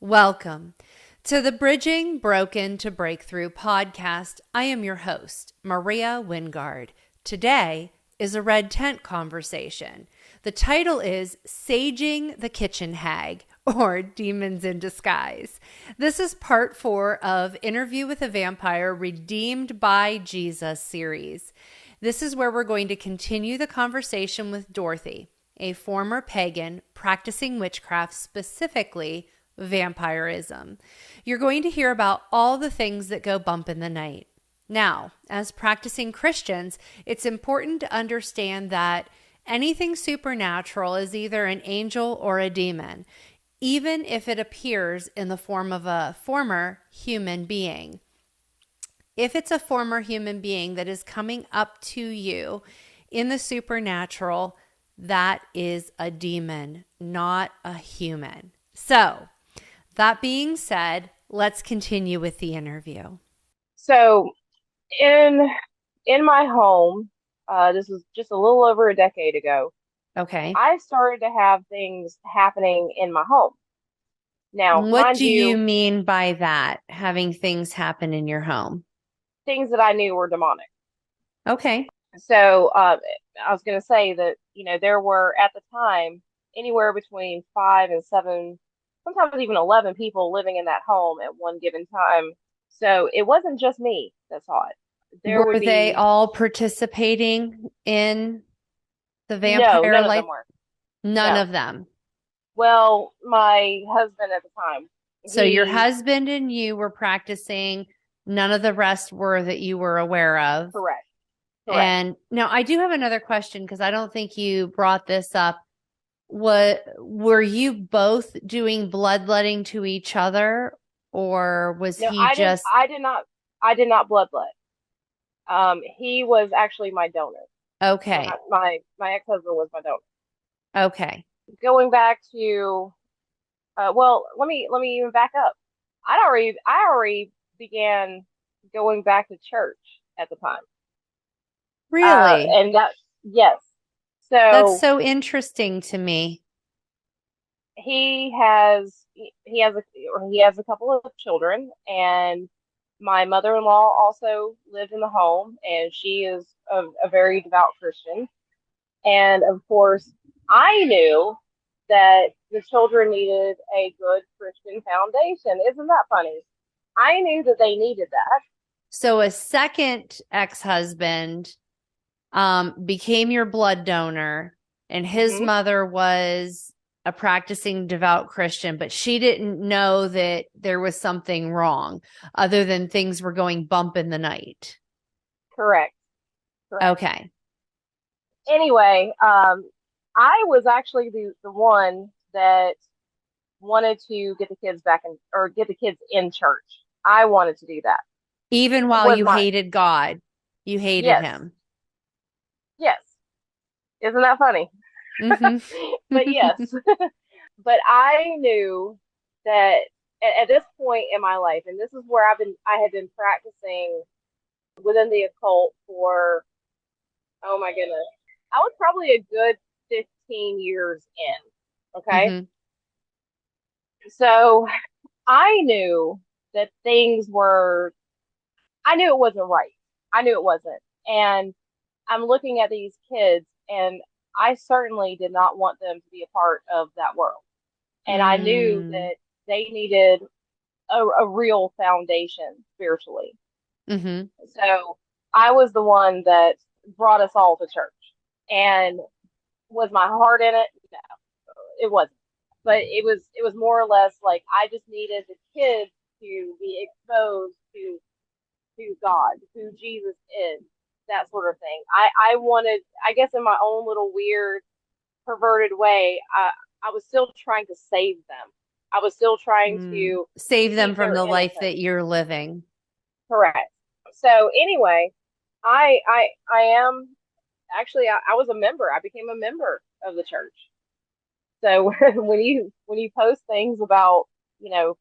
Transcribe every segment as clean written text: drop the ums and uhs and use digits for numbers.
Welcome to the Bridging Broken to Breakthrough podcast. I am your host, Maria Wingard. Today is a red tent conversation. The title is Saging the Kitchen Hag, or Demons in Disguise. This is part 4 of Interview with a Vampire Redeemed by Jesus series. This is where we're going to continue the conversation with Dorothy, a former pagan practicing witchcraft, specifically vampirism. You're going to hear about all the things that go bump in the night. Now, as practicing Christians, it's important to understand that anything supernatural is either an angel or a demon, even if it appears in the form of a former human being. If it's a former human being that is coming up to you in the supernatural, that is a demon, not a human. So, that being said, let's continue with the interview. So in my home, this was just a little over a decade ago, Okay. I started to have things happening in my home. Now, What mind do you you, mean by that, having things happen in your home? things that I knew were demonic. Okay. So I was going to say that, there were at the time anywhere between 5 and 7, sometimes even 11 people living in that home at one given time. So it wasn't just me that saw it. There would Were they be, all participating in the no, vampire none of life? them were. None No. of them. Well, my husband at the time, So your he, husband and you were practicing. None of the rest were that you were aware of. correct, correct. And now I do have another question because I don't think you brought this up. What were you both doing bloodletting to each other, or was No, he just I did not bloodlet. He was actually my donor. okay? My ex-husband was my donor. Okay. Going back to, well, let me even back up. I already began going back to church at the time. Really? And that, yes. That's So so interesting to me. he has a couple of children, and my mother-in-law also lived in the home, and she is a very devout Christian. And of course, I knew that the children needed a good Christian foundation. Isn't that funny? I knew that they needed that. So a second ex-husband became your blood donor, and his Hmm. mother was a practicing devout Christian, but she didn't know that there was something wrong other than things were going bump in the night. Correct. Correct. Okay. Anyway, I was actually the one that wanted to get the kids back in, or get the kids in church. I wanted to do that. Even It while was you my, hated God, you hated yes, him. yes. Isn't that funny? Hmm. But yes, but I knew that at this point in my life, and this is where I had been practicing within the occult for, oh my goodness, I was probably a good 15 years in. Okay. Hmm. So I knew that I knew it wasn't right. I knew it wasn't. And I'm looking at these kids, and I certainly did not want them to be a part of that world. And I knew Mm. that they needed a real foundation spiritually. Hmm. So I was the one that brought us all to church. And was my heart in it? No, it wasn't. But it was more or less like I just needed the kids to be exposed to God, who Jesus is, that sort of thing. I wanted, I guess, in my own little weird, perverted way, I was still trying to save them. I was still trying Mm. to Save them keep from their the life innocence. that you're living. Correct. So anyway, I am actually I was a member. I became a member of the church. So when you post things about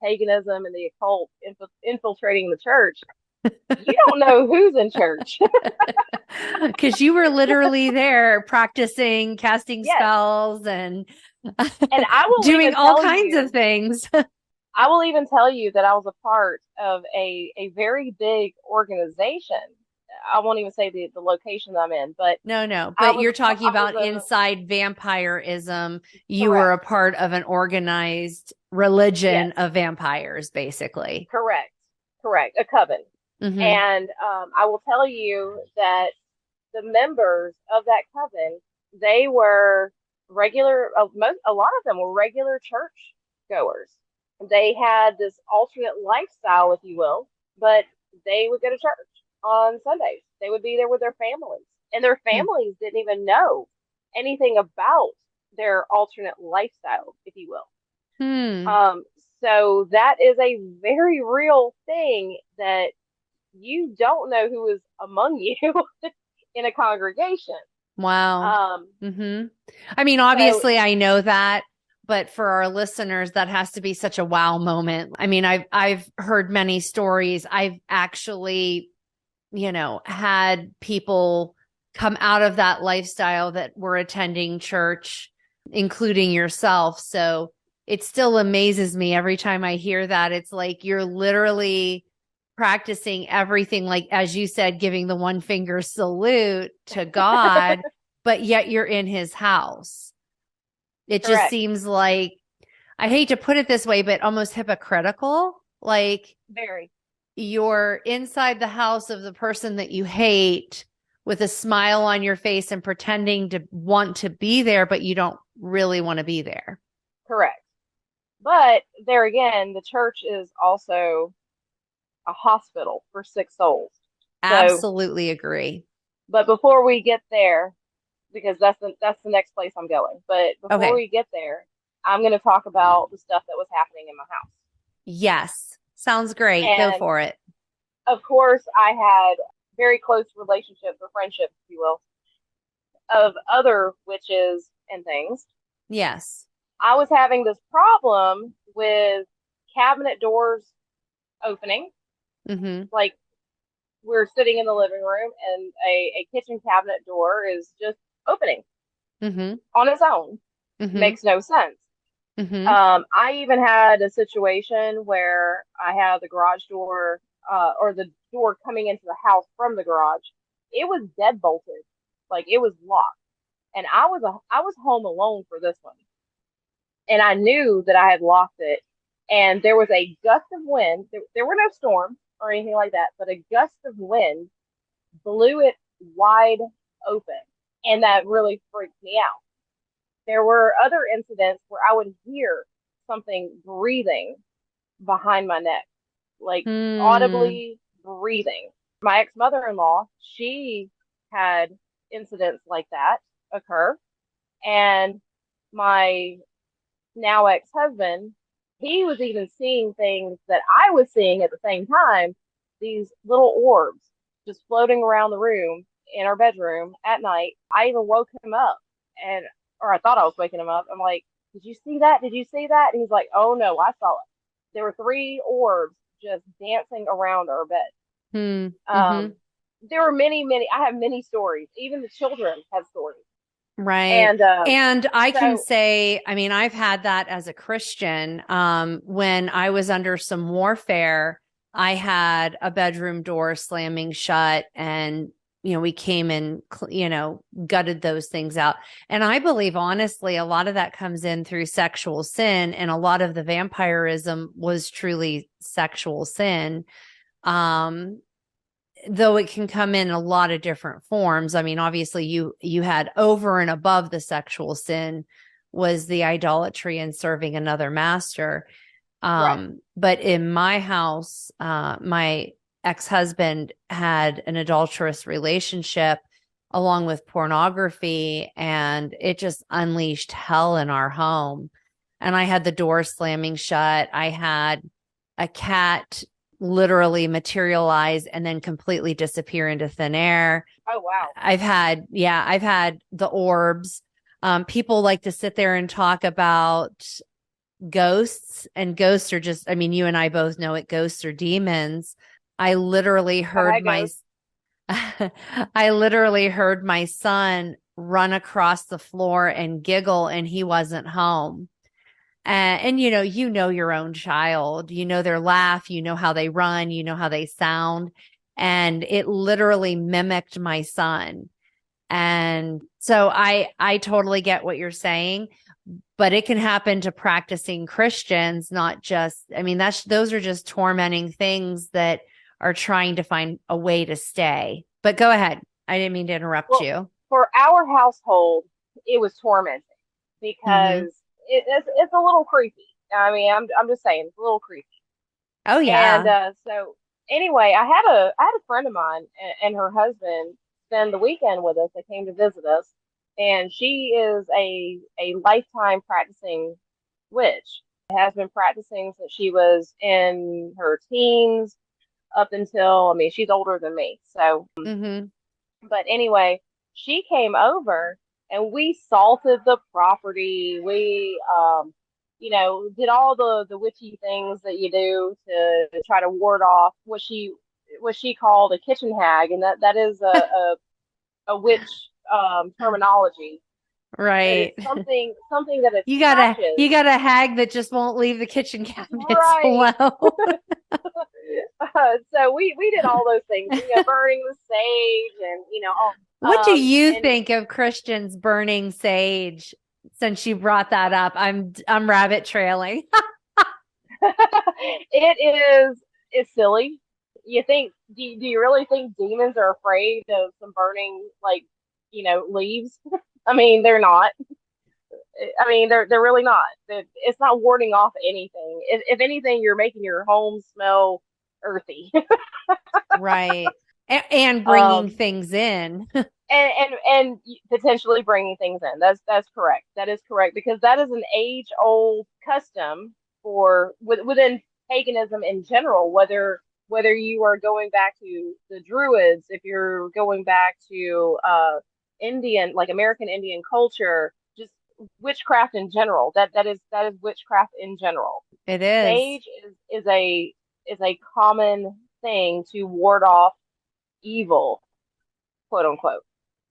paganism and the occult infiltrating the church, you don't know who's in church. Because you were literally there practicing casting Yes, spells and and I will doing even all tell kinds of you, things. I will even tell you that I was a part of a very big organization. I won't even say the location I'm in, but No, no, I but was you're a part, talking I was about a inside vampirism. You were correct. a part of an organized religion Yes, of vampires, basically. correct, correct. A coven, Mm-hmm. and I will tell you that the members of that coven, they were regular. A lot of them were regular church goers. They had this alternate lifestyle, if you will, but they would go to church on Sundays. They would be there with their families, and their families didn't even know anything about their alternate lifestyle, if you will. Hmm. Um, so that is a very real thing that you don't know who is among you in a congregation. Wow. Um, Mm-hmm. I mean, so obviously I know that, but for our listeners, that has to be such a wow moment. I mean, I've heard many stories. I've actually, had people come out of that lifestyle that were attending church, including yourself. So it still amazes me every time I hear that. It's like you're literally practicing everything, like, as you said, giving the one finger salute to God, but yet you're in his house. It just correct, seems like, I hate to put it this way, but almost hypocritical. Like, very you're inside the house of the person that you hate with a smile on your face and pretending to want to be there, but you don't really want to be there. correct. But there again, the church is also a hospital for sick souls. So, Absolutely agree. but before we get there, because that's the next place I'm going. But before Okay. we get there, I'm going to talk about the stuff that was happening in my house. Yes. Sounds great. Go And for it. of course, I had very close relationships or friendships, if you will, of other witches and things. Yes. I was having this problem with cabinet doors opening. Mm-hmm. Like we're sitting in the living room and a kitchen cabinet door is just opening Mm-hmm. on its own. Mm-hmm. Makes no sense. Mm-hmm. I even had a situation where I had the garage door, or the door coming into the house from the garage. It was dead bolted, like it was locked, and I was home alone for this one, and I knew that I had locked it. And there was a gust of wind. There were no storms or anything like that, but a gust of wind blew it wide open, and that really freaked me out. There were other incidents where I would hear something breathing behind my neck, like Hmm. audibly breathing. My ex mother in law, she had incidents like that occur. And my now ex husband, he was even seeing things that I was seeing at the same time, these little orbs just floating around the room in our bedroom at night. I even woke him up, and or I thought I was waking him up. I'm like, "Did you see that? Did you see that?" And he's like, "Oh no, I saw it. There were three orbs just dancing around our bed." Hmm. Mm-hmm. Um, there were many. I have many stories. Even the children have stories. Right. And And I can so, say, I mean, I've had that as a Christian. When I was under some warfare, I had a bedroom door slamming shut and, we came and, gutted those things out. And I believe, honestly, a lot of that comes in through sexual sin, and a lot of the vampirism was truly sexual sin. Um, though it can come in a lot of different forms. I mean, obviously you had over and above the sexual sin was the idolatry and serving another master. right, But in my house, my ex-husband had an adulterous relationship along with pornography, and it just unleashed hell in our home. And I had the door slamming shut. I had a cat literally materialize and then completely disappear into thin air. oh wow, I've had the orbs. People like to sit there and talk about ghosts, and ghosts are just, I mean, you and I both know it, ghosts are demons. I literally I've heard had my, ghosts. I literally heard my son run across the floor and giggle, and he wasn't home. And you know your own child, you know their laugh, you know how they run, you know how they sound. And it literally mimicked my son. And so I totally get what you're saying, but it can happen to practicing Christians, not just, I mean, those are just tormenting things that are trying to find a way to stay. But go ahead. I didn't mean to interrupt Well, you. for our household, it was tormenting Hmm. because it's a little creepy. I mean, I'm just saying, it's a little creepy. Oh, And yeah. so anyway, I had a friend of mine and her husband spend the weekend with us. They came to visit us, and she is a lifetime practicing witch. Has been practicing since she was in her teens up until, I mean, she's older than me. So, Hmm. but anyway, she came over and we salted the property. We, did all the witchy things that you do to try to ward off what she called a kitchen hag, and that is a witch terminology. But Right. it's something that You attaches. got a hag that just won't leave the kitchen cabinets Right. alone. So we did all those things, burning the sage and all, What do you and think of Christians burning sage? Since you brought that up, I'm rabbit trailing. it's silly. Do you really think demons are afraid of some burning, like, leaves? I mean, they're not. I mean, they're really not. It's not warding off anything. If anything, you're making your home smell earthy. Right. And bringing um, things in. and potentially bringing things in. That's correct. That is correct, because that is an age old custom within paganism in general. Whether you are going back to the Druids, if you're going back to Indian, like American Indian culture, just witchcraft in general. That is witchcraft in general. It is, Sage is a common thing to ward off evil, quote unquote.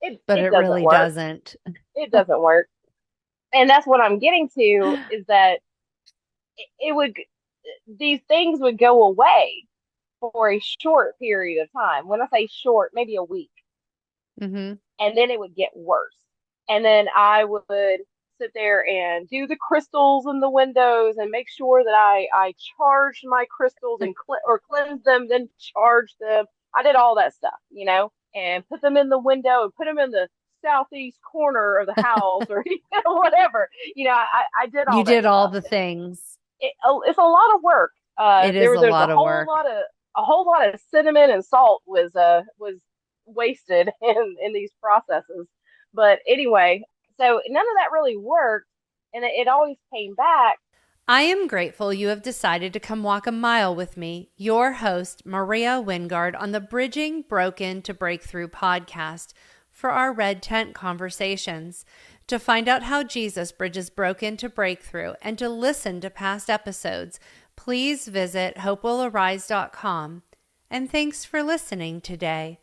it but it it doesn't really work. doesn't. It doesn't work. And that's what I'm getting to, is that it would these things would go away for a short period of time. When I say short, maybe a week, Hmm. and then it would get worse. And then I would sit there and do the crystals in the windows and make sure that I charged my crystals and or cleanse them, then charge them. I did all that stuff, and put them in the window and put them in the southeast corner of the house, or whatever. I did You all that did all stuff. the things. It's a lot of work. It is a There's lot of work. a whole lot of cinnamon and salt was wasted in these processes. But anyway, so none of that really worked, and it always came back. I am grateful you have decided to come walk a mile with me, your host, Maria Wingard, on the Bridging Broken to Breakthrough podcast for our Red Tent conversations. To find out how Jesus bridges broken to breakthrough and to listen to past episodes, please visit hopewillarise.com. And thanks for listening today.